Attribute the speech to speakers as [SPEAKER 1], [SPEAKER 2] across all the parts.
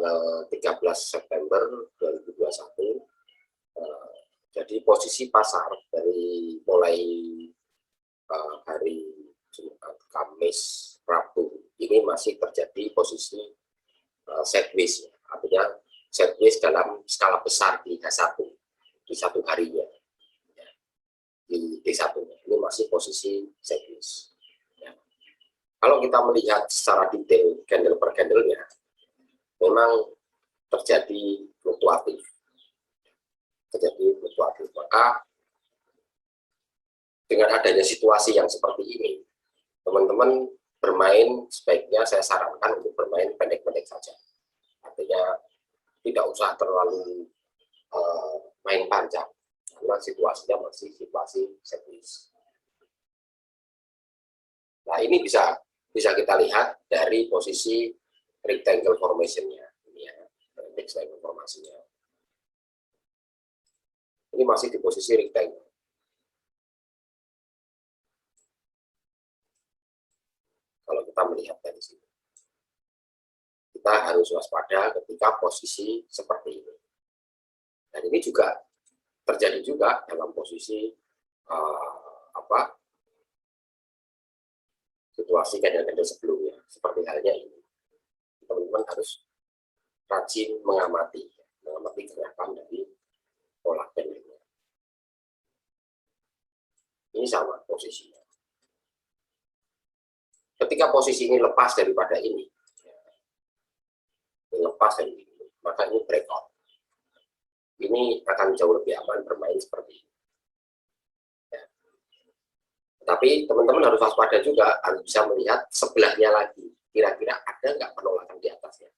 [SPEAKER 1] tanggal 13 September 2021. Jadi posisi pasar dari mulai hari Jumat, Kamis, Rabu ini masih terjadi posisi sideways, artinya sideways dalam skala besar di H1 di satu harinya. Di D1 ini masih posisi sideways. Kalau kita melihat secara detail candle per candlenya, memang terjadi fluktuatif. Maka dengan adanya situasi yang seperti ini, teman-teman bermain sebaiknya saya sarankan untuk bermain pendek-pendek saja. Artinya tidak usah terlalu main panjang, karena situasinya masih situasi sideways. Nah, ini bisa kita lihat dari posisi rectangle formation-nya, ini ya, rectangle formasinya. Ini masih di posisi rectangle. Kalau kita melihat dari sini, kita harus waspada ketika posisi seperti ini. Dan ini juga terjadi juga dalam posisi situasi candle-candle sebelumnya, seperti halnya ini. Teman-teman harus rajin mengamati gerakan dari pola candle-nya. Ini sama posisinya. Ketika posisi ini lepas daripada ini, maka ini breakout. Ini akan jauh lebih aman bermain seperti ini. Ya. Tapi teman-teman harus waspada juga, harus bisa melihat sebelahnya lagi. Kira-kira ada nggak penolakan di atasnya?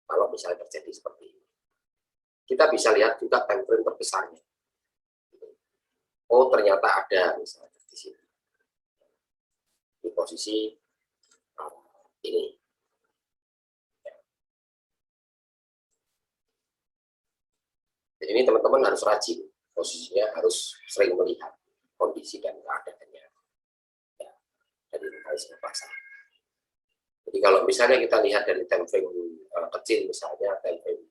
[SPEAKER 1] Kalau misalnya terjadi seperti ini. Kita bisa lihat juga time frame terbesarnya. Oh, ternyata ada misalnya di sini. Di posisi ini. Jadi ini teman-teman harus rajin, posisinya harus sering melihat kondisi dan keadaannya. Ya, dari mekanisme pasar. Jadi kalau misalnya kita lihat dari time frame kecil, misalnya time frame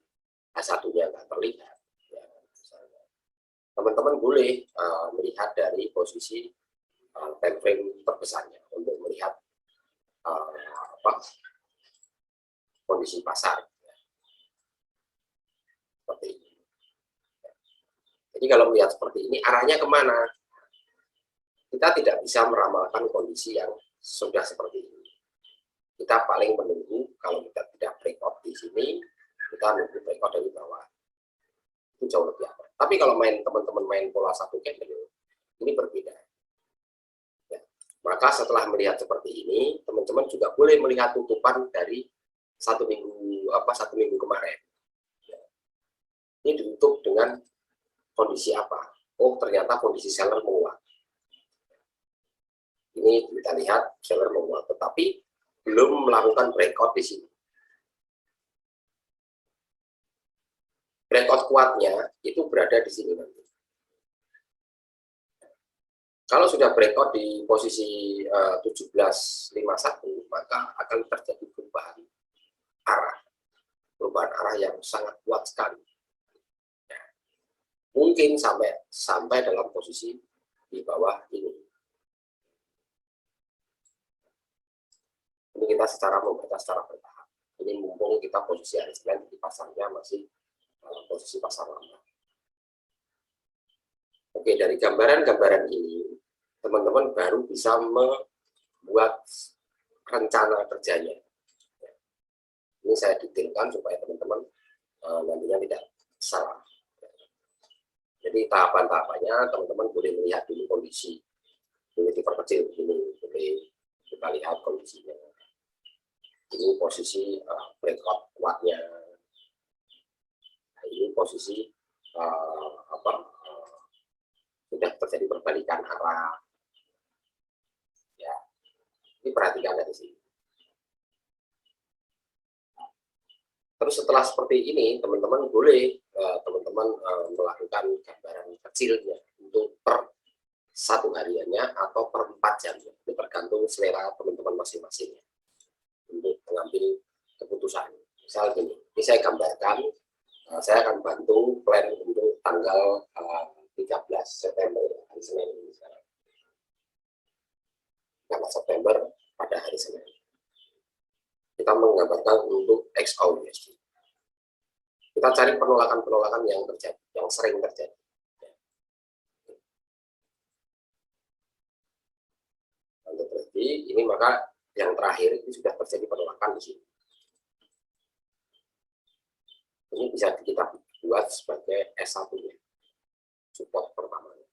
[SPEAKER 1] H1-nya nggak terlihat, ya, teman-teman boleh melihat dari posisi time frame terbesarnya untuk melihat kondisi pasar. Seperti ini. Jadi kalau melihat seperti ini, arahnya kemana? Kita tidak bisa meramalkan kondisi yang sudah seperti ini. Kita paling menunggu, kalau kita tidak breakout di sini, kita menunggu breakout dari bawah. Itu jauh lebih aman. Tapi kalau teman-teman main pola satu candle, ini berbeda. Ya. Maka setelah melihat seperti ini, teman-teman juga boleh melihat tutupan dari satu minggu kemarin. Ya. Ini ditutup dengan kondisi apa? Oh, ternyata kondisi seller menguat. Ini kita lihat seller menguat, tetapi belum melakukan breakout di sini. Breakout kuatnya itu berada di sini nanti. Kalau sudah breakout di posisi 1751, maka akan terjadi perubahan arah yang sangat kuat sekali. Mungkin sampai dalam posisi di bawah ini. Ini kita membaca secara bertahap. Ini mumpung kita posisi hari Senin di pasarnya masih posisi pasar lama. Oke, dari gambaran-gambaran ini, teman-teman baru bisa membuat rencana kerjanya. Ini saya detailkan supaya teman-teman nantinya tidak salah. Jadi tahapan-tahapannya teman-teman boleh melihat dulu kondisi. Ini diperkecil begini, boleh kita lihat kondisinya. Ini posisi breakout kuatnya. Nah, ini posisi sudah terjadi perbalikan arah. Ya, ini perhatikan dari sini. Terus setelah seperti ini, teman-teman boleh melakukan gambaran kecilnya untuk per satu hariannya atau per 4 jamnya. Ini tergantung selera teman-teman masing-masing untuk mengambil keputusan. Misal gini, Ini saya gambarkan, saya akan bantu plan untuk tanggal 13 September, hari Senin ini sekarang. 13 September pada hari Senin. Kita menggambarkan untuk XAU USD. Kita cari penolakan-penolakan yang terjadi, yang sering terjadi. Untuk terjadi, ini maka yang terakhir itu sudah terjadi penolakan di sini. Ini bisa kita buat sebagai S1-nya, support pertamanya.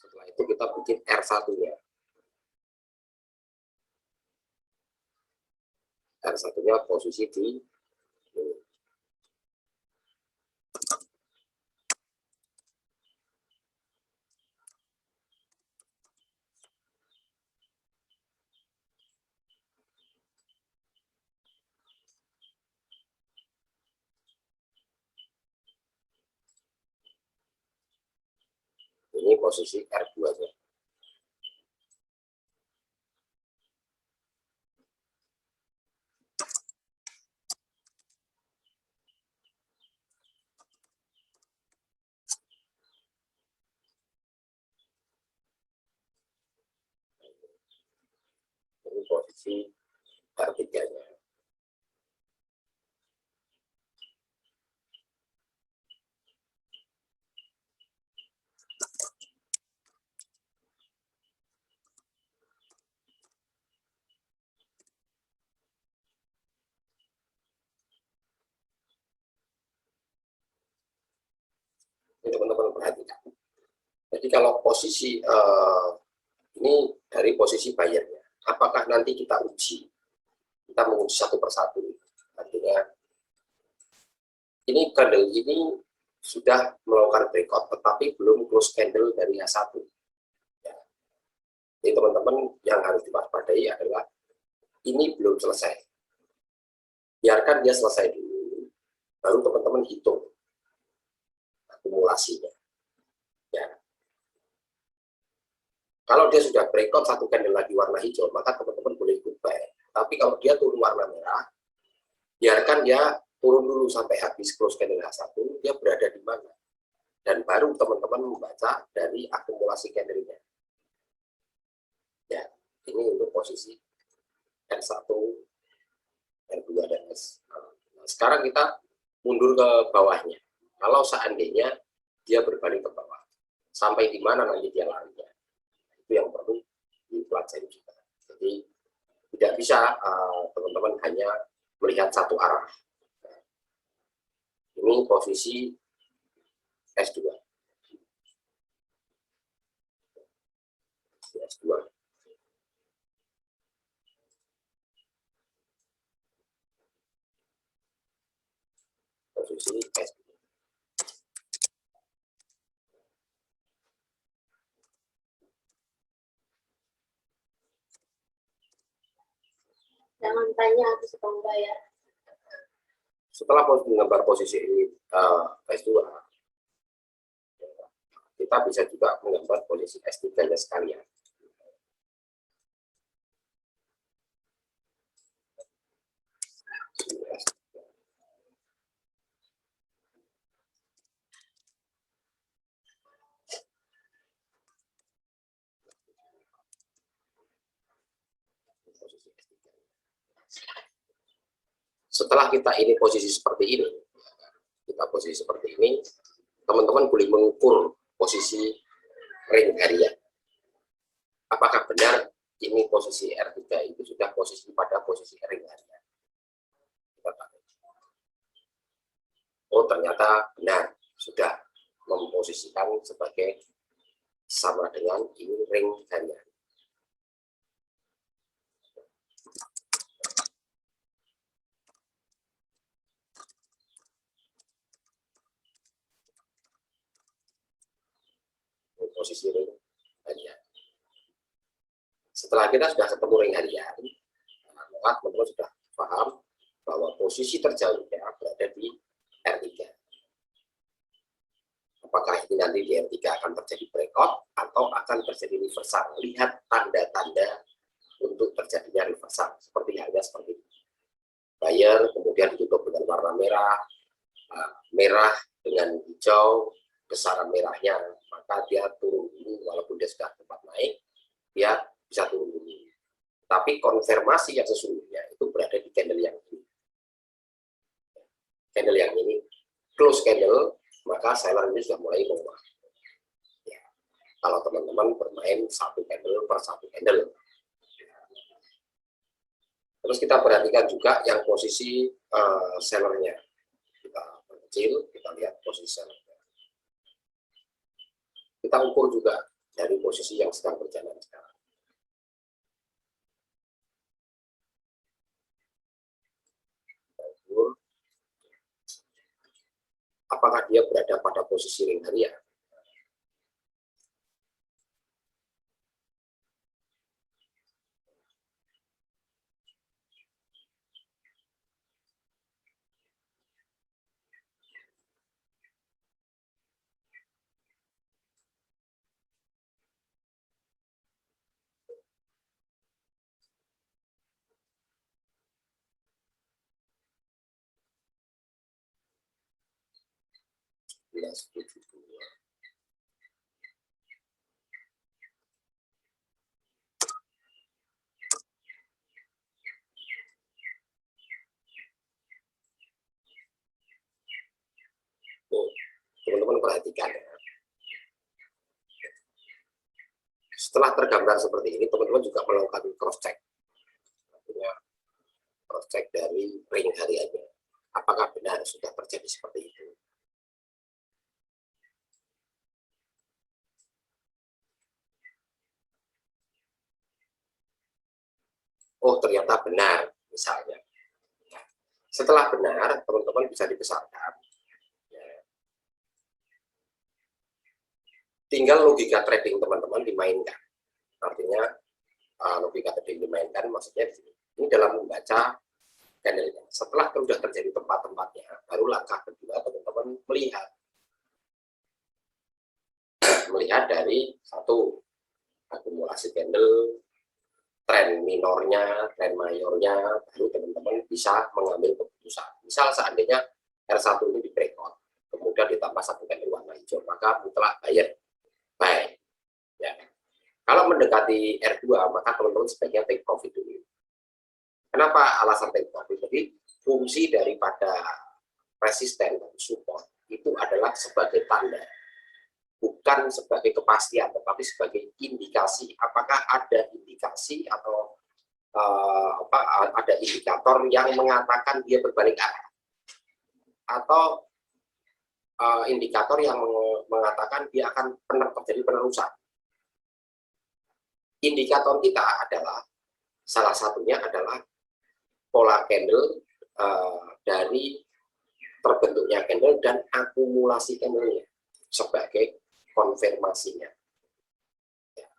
[SPEAKER 1] Setelah itu kita bikin R1-nya. R1-nya posisi di ini posisi R2-nya. Ini posisi R3-nya. Ini teman-teman perhatikan. Jadi kalau posisi ini dari posisi bayarnya, apakah nanti kita uji? Kita menguji satu persatu. Artinya ini candle ini sudah melakukan breakout, tetapi belum close candle dari H1. Ya. Jadi teman-teman yang harus diwaspadai adalah ini belum selesai. Biarkan dia selesai dulu, baru teman-teman hitung akumulasinya. Ya. Kalau dia sudah breakout satu candle lagi warna hijau, maka teman-teman boleh ikut buy. Tapi kalau dia turun warna merah, biarkan dia turun dulu sampai habis close candle H1, dia berada di mana. Dan baru teman-teman membaca dari akumulasi candle-nya. Ya, ini untuk posisi R1, R2, dan S. Nah, sekarang kita mundur ke bawahnya. Kalau seandainya dia berbalik ke bawah, sampai di mana nanti dia larinya. Itu yang perlu dipelajari juga. Jadi tidak bisa teman-teman hanya melihat satu arah. Ini posisi S2. S2. Posisi S2.
[SPEAKER 2] Jangan tanya aku suka enggak ya.
[SPEAKER 1] Setelah menggambar posisi ini S2, kita bisa juga menggambar posisi S3-nya sekalian. Setelah kita ini posisi seperti ini, teman-teman boleh mengukur posisi ring harian. Apakah benar ini posisi R3 itu sudah posisi pada posisi ring harian? Oh, ternyata benar, sudah memposisikan sebagai sama dengan ini ring harian. Posisi ring harian. Setelah kita sudah ketemu ring harian, maka teman-teman sudah paham bahwa posisi terjauhnya berada di R3. Apakah ini nanti di R3 akan terjadi breakout atau akan terjadi reversal? Lihat tanda-tanda untuk terjadinya reversal, seperti halnya seperti buyer, kemudian ditutup dengan warna merah, merah dengan hijau, besaran merahnya, maka dia turun dulu, walaupun dia sudah tempat naik, dia bisa turun dulu. Tapi konfirmasi yang sesungguhnya itu berada di candle yang ini. Candle yang ini, close candle, maka seller ini sudah mulai menguat. Ya. Kalau teman-teman bermain satu candle per satu candle. Terus kita perhatikan juga yang posisi sellernya. Kita perkecil, kita lihat posisi sellernya. Kita ukur juga dari posisi yang sedang berjalan sekarang. Apakah dia berada pada posisi ring harian? Teman-teman perhatikan ya. Setelah tergambar seperti ini, teman-teman juga melakukan cross check. Artinya cross check dari ring hariannya. Apakah benar sudah terjadi seperti itu? Oh, ternyata benar, misalnya. Setelah benar, teman-teman bisa dibesarkan. Tinggal logika trading teman-teman dimainkan. Artinya logika trading dimainkan maksudnya ini dalam membaca candlenya. Setelah sudah terjadi tempat-tempatnya, baru langkah kedua teman-teman melihat dari satu akumulasi candle, tren minornya, tren mayornya, baru teman-teman bisa mengambil keputusan. Misal seandainya R1 ini di breakout, kemudian ditambah satu candle warna hijau, maka mutlak buyer. Baik, ya. Kalau mendekati R2, maka teman-teman sebaiknya take profit dulu. Kenapa alasan take profit? Jadi fungsi daripada resisten dan support itu adalah sebagai tanda, bukan sebagai kepastian, tetapi sebagai indikasi. Apakah ada indikasi atau ada indikator yang mengatakan dia berbalik arah, atau indikator yang mengatakan dia akan terjadi penerusan. Indikator kita adalah, salah satunya adalah pola candle dari terbentuknya candle dan akumulasi candlenya sebagai konfirmasinya. Ya.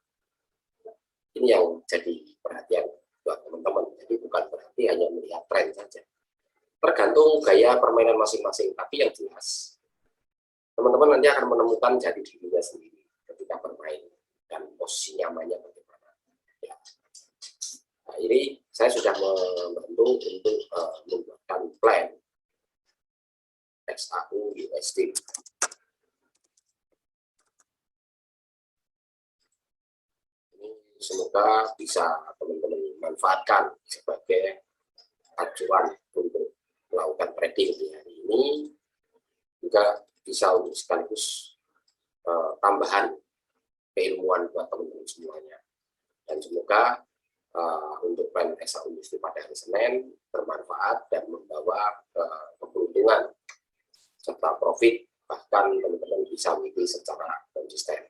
[SPEAKER 1] Ini yang jadi perhatian buat teman-teman. Jadi bukan berarti hanya melihat tren saja. Tergantung gaya permainan masing-masing, tapi yang jelas teman-teman nanti akan menemukan jati dirinya sendiri ketika bermain dan posisi nyamannya bagaimana. Ya. Nah, ini saya sudah membantu untuk membuatkan plan XAU USD. Ini semoga bisa teman-teman manfaatkan sebagai acuan untuk melakukan trading di hari ini, juga bisa untuk sekaligus tambahan keilmuan buat teman-teman semuanya. Dan semoga untuk plan XAU USD pada hari Senin bermanfaat dan membawa keberuntungan serta profit, bahkan teman-teman bisa mengikuti secara konsisten.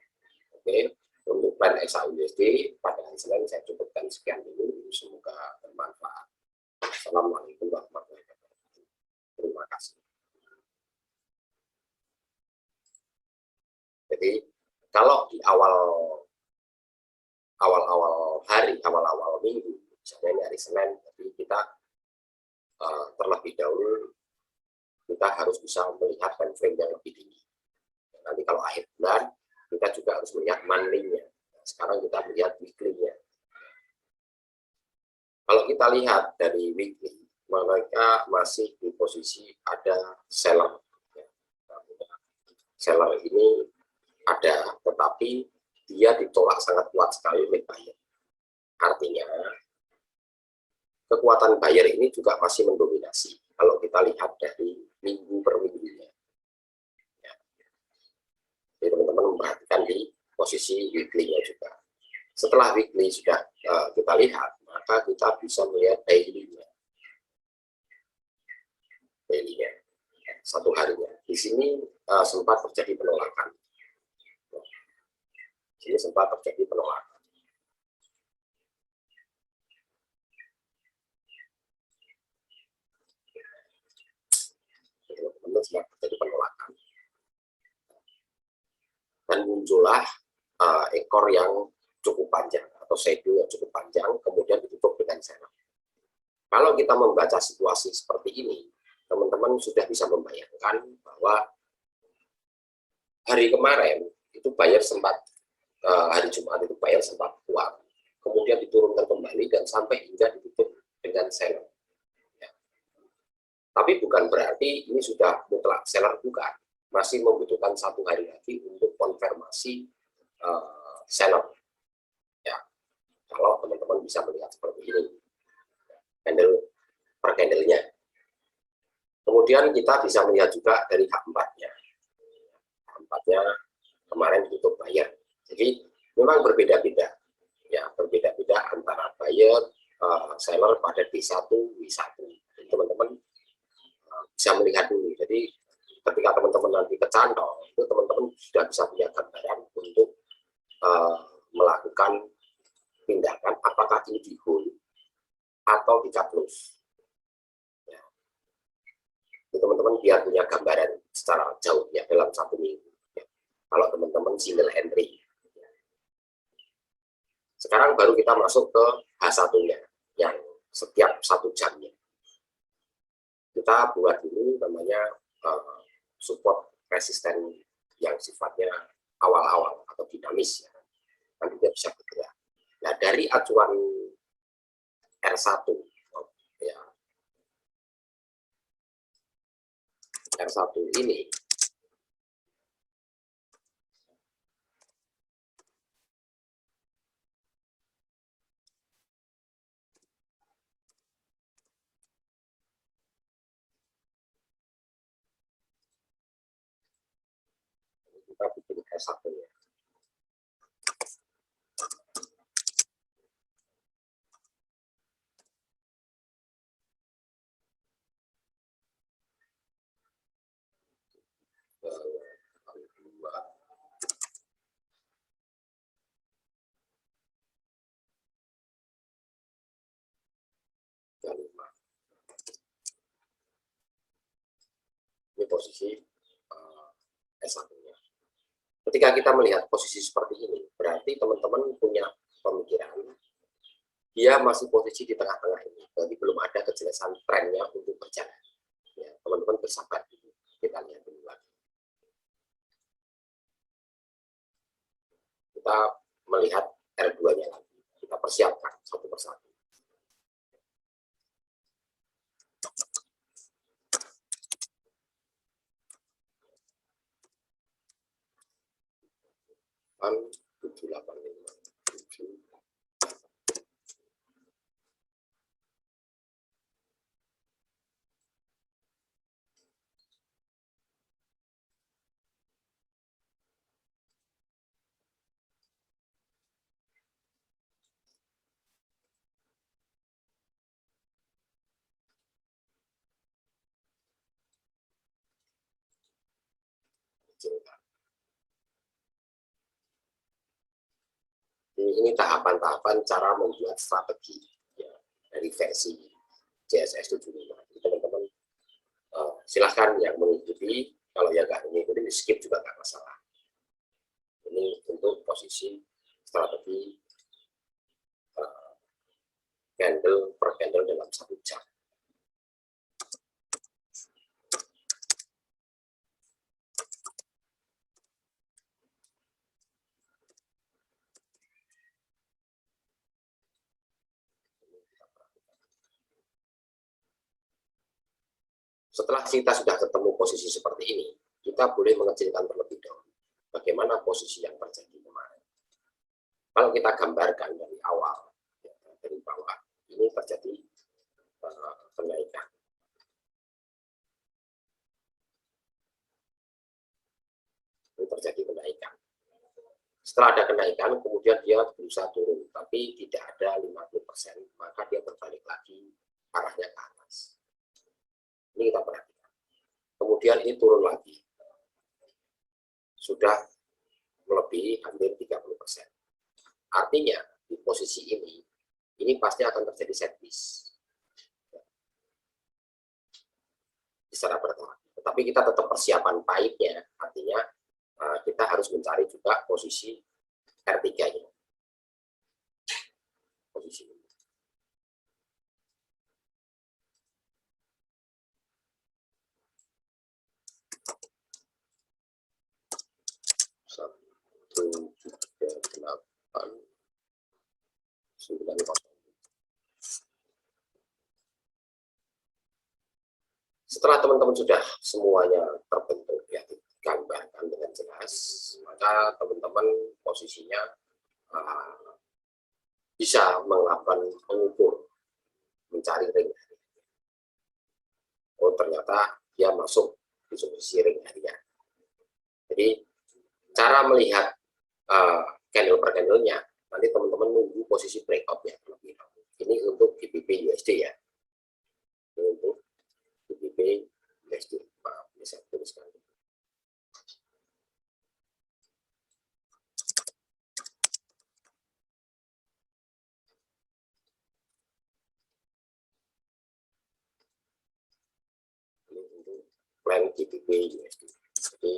[SPEAKER 1] Oke, untuk plan XAU USD pada hari Senin saya cukupkan sekian dulu, semoga bermanfaat. Assalamualaikum warahmatullahi wabarakatuh. Terima kasih. Jadi kalau di awal hari awal-awal minggu, misalnya ini hari Senin, jadi kita terlebih dahulu kita harus bisa melihat time frame yang lebih tinggi. Nanti kalau akhir bulan kita juga harus melihat monthly-nya. Sekarang kita melihat weekly-nya. Kalau kita lihat dari weekly, mereka masih di posisi ada seller. Seller ini ada, tetapi dia ditolak sangat kuat sekali oleh buyer. Artinya, kekuatan buyer ini juga masih mendominasi kalau kita lihat dari minggu per minggunya. Ya. Jadi teman-teman memperhatikan di posisi weekly-nya juga. Setelah weekly sudah kita lihat, maka kita bisa melihat daily-nya. Daily-nya, satu harinya. Di sini sempat terjadi penolakan. Di sini sempat terjadi penolakan. Teman-teman sempat terjadi penolakan. Dan muncullah ekor yang cukup panjang atau shadow yang cukup panjang, kemudian ditutup dengan seller. Kalau kita membaca situasi seperti ini, teman-teman sudah bisa membayangkan bahwa hari kemarin itu buyer sempat hari Jumat itu buyer sempat kuat, kemudian diturunkan kembali dan sampai hingga ditutup dengan seller. Ya. Tapi bukan berarti ini sudah mutlak seller, bukan, masih membutuhkan satu hari lagi untuk konfirmasi seller. Ya, kalau teman-teman bisa melihat seperti ini, candle per candle-nya. Kemudian kita bisa melihat juga dari H4-nya. H4-nya kemarin ditutup buyer. Jadi memang berbeda-beda. Ya, berbeda-beda antara buyer, seller pada D1, W1. Jadi teman-teman bisa melihat dulu. Jadi ketika teman-teman nanti kecantol, itu teman-teman sudah bisa punya gambaran untuk melakukan tindakan apakah ini di hold atau di cut loss. Ya. Teman-teman biar punya gambaran secara jauh ya dalam satu minggu. Ya. Kalau teman-teman single entry. Ya. Sekarang baru kita masuk ke H1-nya yang setiap 1 jamnya. Kita buat dulu namanya support resisten yang sifatnya awal-awal atau dinamis ya. Nanti dia bisa bergerak. Nah, dari acuan R1 ya, R1 ini kita bikin R1-nya. Ini posisi S1-nya. Ketika kita melihat posisi seperti ini, berarti teman-teman punya pemikiran dia masih posisi di tengah-tengah ini, berarti belum ada kejelasan trennya untuk berjalan. Ya, teman-teman bersabar dulu, kita lihat dulu lagi. Kita melihat R2-nya lagi, kita persiapkan satu persatu. An 785 ini tahapan-tahapan cara membuat strategi ya, dari versi CSS 75. Jadi teman-teman silahkan yang mengikuti, kalau yang nggak mengikuti di skip juga nggak masalah. Ini untuk posisi strategi Setelah kita sudah ketemu posisi seperti ini, kita boleh mengecilkan terlebih dahulu bagaimana posisi yang terjadi kemarin. Kalau kita gambarkan dari awal, dari bawah, ini terjadi kenaikan. Ini terjadi kenaikan. Setelah ada kenaikan, kemudian dia berusaha turun, tapi tidak ada 50%, maka dia berbalik lagi arahnya ke atas. Ini kita perhatikan. Kemudian ini turun lagi. Sudah melebihi hampir 30%. Artinya, di posisi ini pasti akan terjadi sideways. Secara bertahap. Tetapi kita tetap persiapan baiknya, artinya kita harus mencari juga posisi R3-nya. Posisi ini. Setelah teman-teman sudah semuanya terbentuk, ya digambarkan dengan jelas, maka teman-teman posisinya bisa melakukan mengukur, mencari ring. Oh, ternyata dia masuk di posisi ring harian. Jadi cara melihat candle per candlenya, nanti teman-teman nunggu posisi breakout-nya. Ini untuk GBP USD ya. Ini untuk GBP USD. Maaf, ini saya tuliskan. Ini untuk plan GBP USD. Jadi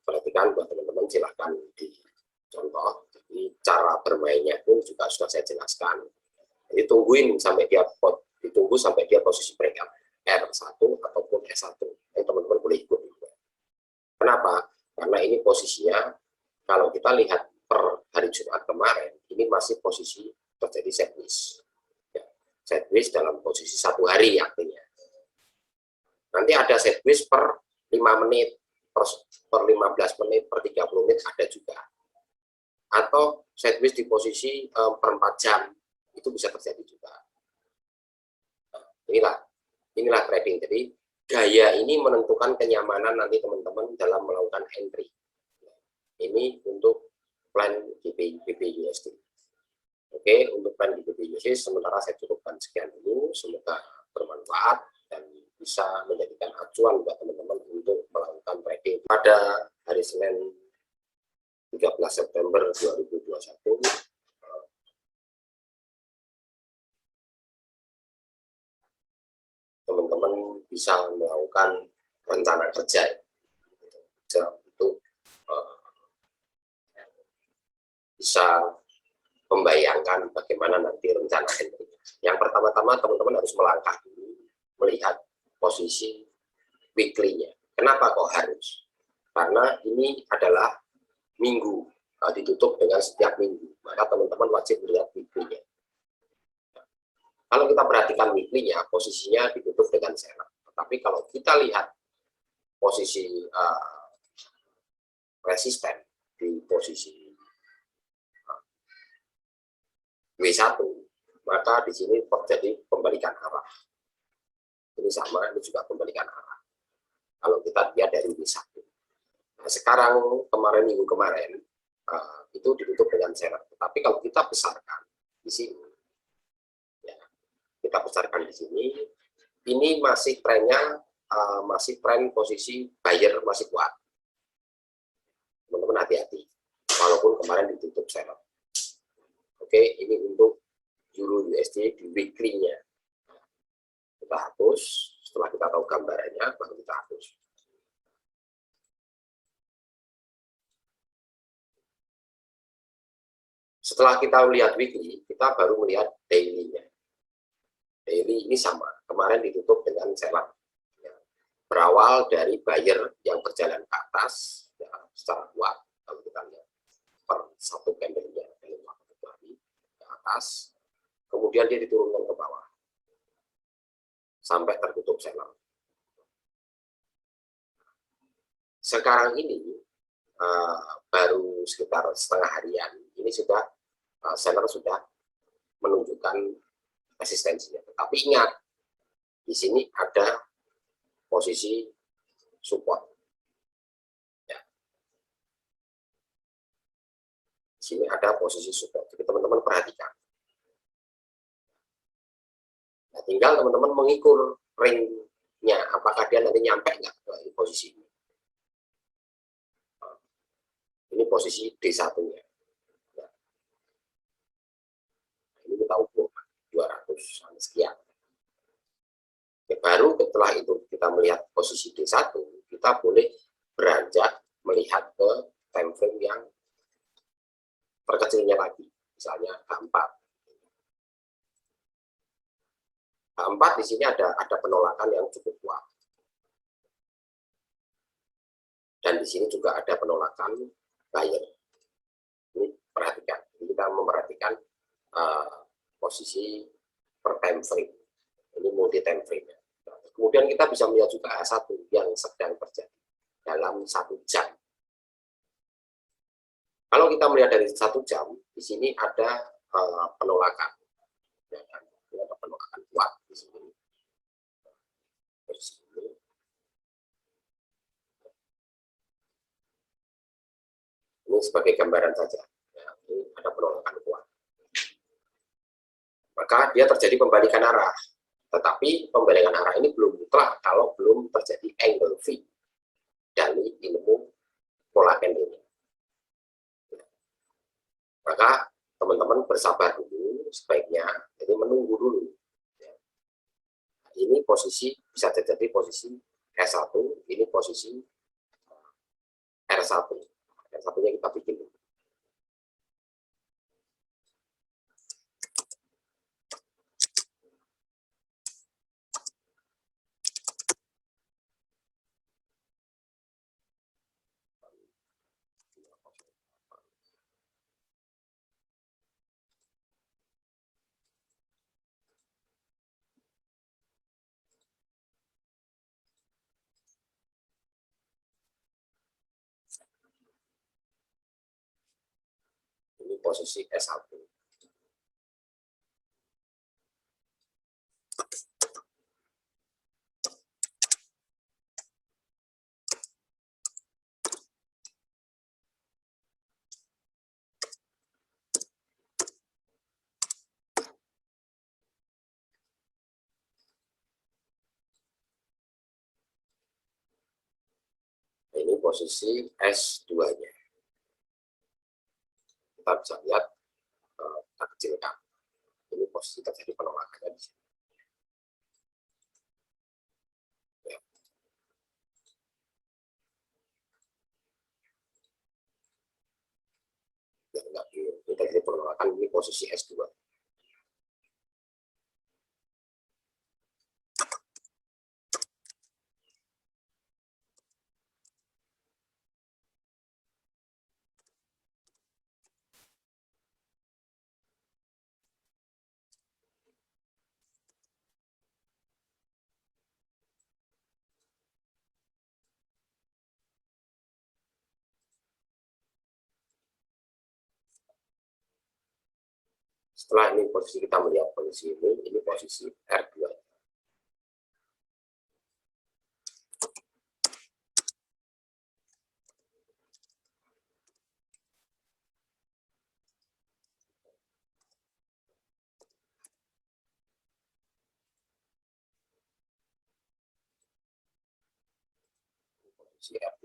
[SPEAKER 1] perhatikan buat teman-teman, silahkan dicontoh. Jadi cara bermainnya pun juga sudah saya jelaskan. Jadi tungguin sampai dia posisi breakout R1 ataupun S1. Teman-teman boleh ikut juga. Kenapa? Karena ini posisinya kalau kita lihat per hari Jumat kemarin, ini masih posisi terjadi sideways. Ya, sideways dalam posisi 1 hari artinya. Nanti ada sideways per 5 menit, per 15 menit, per 30 menit ada juga. Atau sideways di posisi per 4 jam, itu bisa terjadi juga. Nah, inilah trading. Jadi gaya ini menentukan kenyamanan nanti teman-teman dalam melakukan entry. Ini untuk plan GBP USD. Oke, untuk plan GBP USD sementara saya cukupkan sekian dulu. Semoga bermanfaat dan bisa menjadikan acuan buat teman-teman untuk melakukan trading pada hari Senin 13 September 2021. Teman-teman bisa melakukan rencana kerja untuk bisa membayangkan bagaimana nanti rencana entry. Yang pertama-tama teman-teman harus melangkah dulu, melihat posisi weekly-nya. Kenapa kok harus? Karena ini adalah minggu, ditutup dengan setiap minggu, maka teman-teman wajib melihat weekly-nya. Kalau kita perhatikan weekly-nya, posisinya ditutup dengan seller. Tetapi kalau kita lihat posisi resisten di posisi W1, maka di sini terjadi pembalikan arah. Ini sama, ini juga pembalikan arah. Kalau kita lihat dari W1. Nah, sekarang minggu kemarin itu ditutup dengan seller. Tetapi kalau kita besarkan di sini, ya, kita besarkan di sini, ini masih trennya masih tren posisi buyer masih kuat. Teman-teman hati-hati, walaupun kemarin ditutup seller. Oke, ini untuk Euro USD di weekly-nya. Kita hapus, setelah kita tahu gambarannya, baru kita hapus. Setelah kita lihat weekly, kita baru melihat daily-nya. Daily ini sama, kemarin ditutup dengan seller. Ya, berawal dari buyer yang berjalan ke atas, ya, secara kuat, kalau kita lihat per satu candle-nya dalam waktu hari ke atas, kemudian dia diturunkan ke bawah. sampai tertutup seller. Sekarang ini baru sekitar setengah harian, ini sudah seller sudah menunjukkan resistensinya. Tetapi ingat, di sini ada posisi support. Ya. Di sini ada posisi support. Jadi teman-teman perhatikan. Nah, tinggal teman-teman mengukur ring-nya, apakah dia nanti nyampe nggak ke posisi ini. Ini posisi D1-nya. Ya. Ini kita ukur 200 sekian. Ya, baru setelah itu kita melihat posisi D1, kita boleh beranjak melihat ke time frame yang terkecilnya lagi, misalnya H4. H4 di sini ada penolakan yang cukup kuat. Dan di sini juga ada penolakan buyer. Ini perhatikan, kita memperhatikan posisi per time frame. Ini multi time frame. Kemudian kita bisa melihat juga H1 yang sedang terjadi dalam 1 jam. Kalau kita melihat dari 1 jam, di sini ada penolakan. Ya, ini ada penolakan kuat di sini. Ini sebagai gambaran saja. Ya, ini ada penolakan kuat. Maka dia terjadi pembalikan arah. Tetapi pembalikan arah ini belum mutlak kalau belum terjadi angle V dari ilmu pola candle. Maka teman-teman bersabar dulu, sebaiknya jadi menunggu dulu. Ini posisi bisa terjadi posisi S1, ini posisi R1. R1-nya kita bikin dulu. Ini posisi S1. Ini posisi S2-nya. Kita bisa lihat, kita kecilkan. Ini posisi terjadi penolakannya di sini. Ya. Ya, enggak, ini terjadi penolakan, ini posisi S2. Setelah ini posisi kita melihat posisi ini posisi R2. Posisi R3.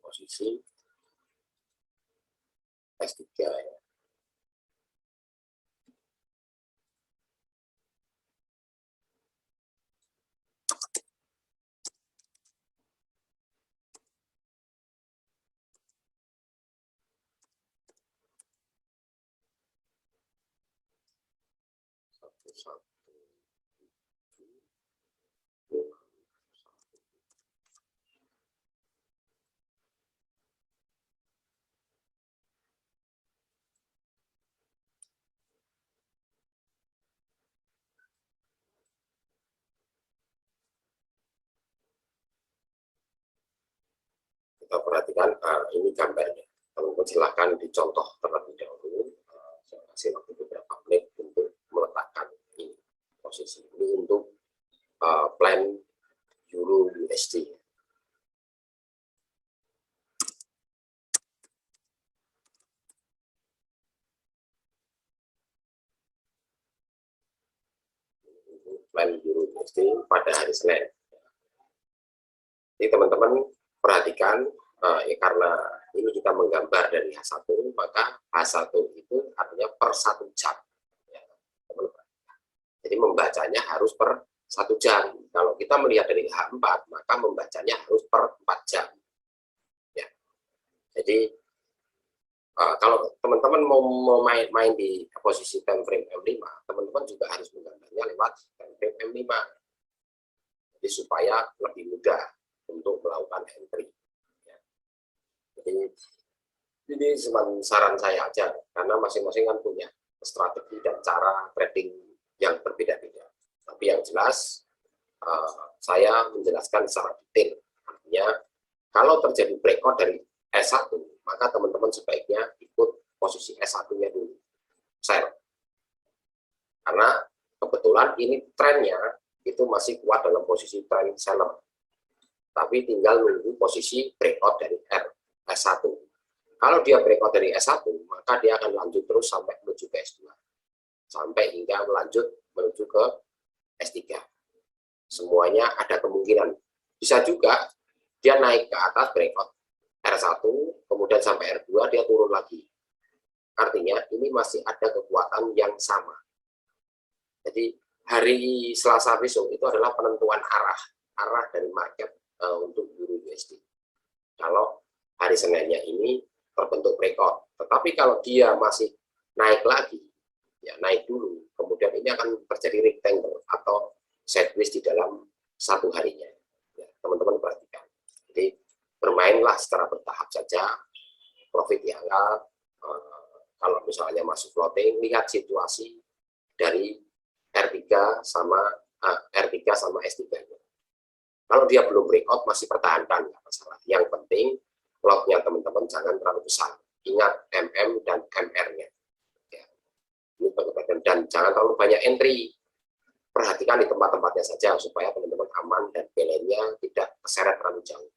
[SPEAKER 1] Posisi S3 ya. Kita perhatikan, ini gambarnya. Teman-teman silahkan dicontoh terlebih dahulu. Saya kasih waktu beberapa menit untuk meletakkan ini posisi ini untuk plan Euro USD. Plan Euro USD pada hari Senin. Jadi teman-teman perhatikan, karena ini kita menggambar dari H1, maka H1 itu artinya per 1 jam. Ya, teman-teman. Jadi membacanya harus per 1 jam. Kalau kita melihat dari H4, maka membacanya harus per 4 jam. Ya. Jadi kalau teman-teman mau main di posisi time frame M5, teman-teman juga harus menggambarnya lewat time frame M5. Jadi supaya lebih mudah untuk melakukan entry. Ya. Jadi ini cuma saran saya aja, karena masing-masing kan punya strategi dan cara trading yang berbeda-beda. Tapi yang jelas, saya menjelaskan secara detail. Artinya, kalau terjadi breakout dari S1, maka teman-teman sebaiknya ikut posisi S1-nya dulu, sell. Karena kebetulan ini trennya itu masih kuat dalam posisi tren seller. Tapi tinggal menunggu posisi breakout dari S1. Kalau dia breakout dari S1, maka dia akan lanjut terus sampai menuju ke S2. Sampai hingga menuju ke S3. Semuanya ada kemungkinan. Bisa juga dia naik ke atas breakout R1, kemudian sampai R2 dia turun lagi. Artinya ini masih ada kekuatan yang sama. Jadi hari Selasa besok itu adalah penentuan arah dari market untuk Euro USD. Kalau hari Seninnya ini terbentuk breakout, tetapi kalau dia masih naik lagi, ya naik dulu, kemudian ini akan terjadi rectangle atau sideways di dalam satu harinya. Ya, teman-teman perhatikan. Jadi bermainlah secara bertahap saja, profit dianggap, kalau misalnya masuk floating, lihat situasi dari R3 sama S3. Kalau dia belum breakout, masih pertahankan, nggak masalah. Yang penting, lotnya teman-teman jangan terlalu besar. Ingat MM dan MR-nya. Ya. Ini pengertian. Dan jangan terlalu banyak entry. Perhatikan di tempat-tempatnya saja, supaya teman-teman aman dan balance-nya tidak keseret terlalu jauh.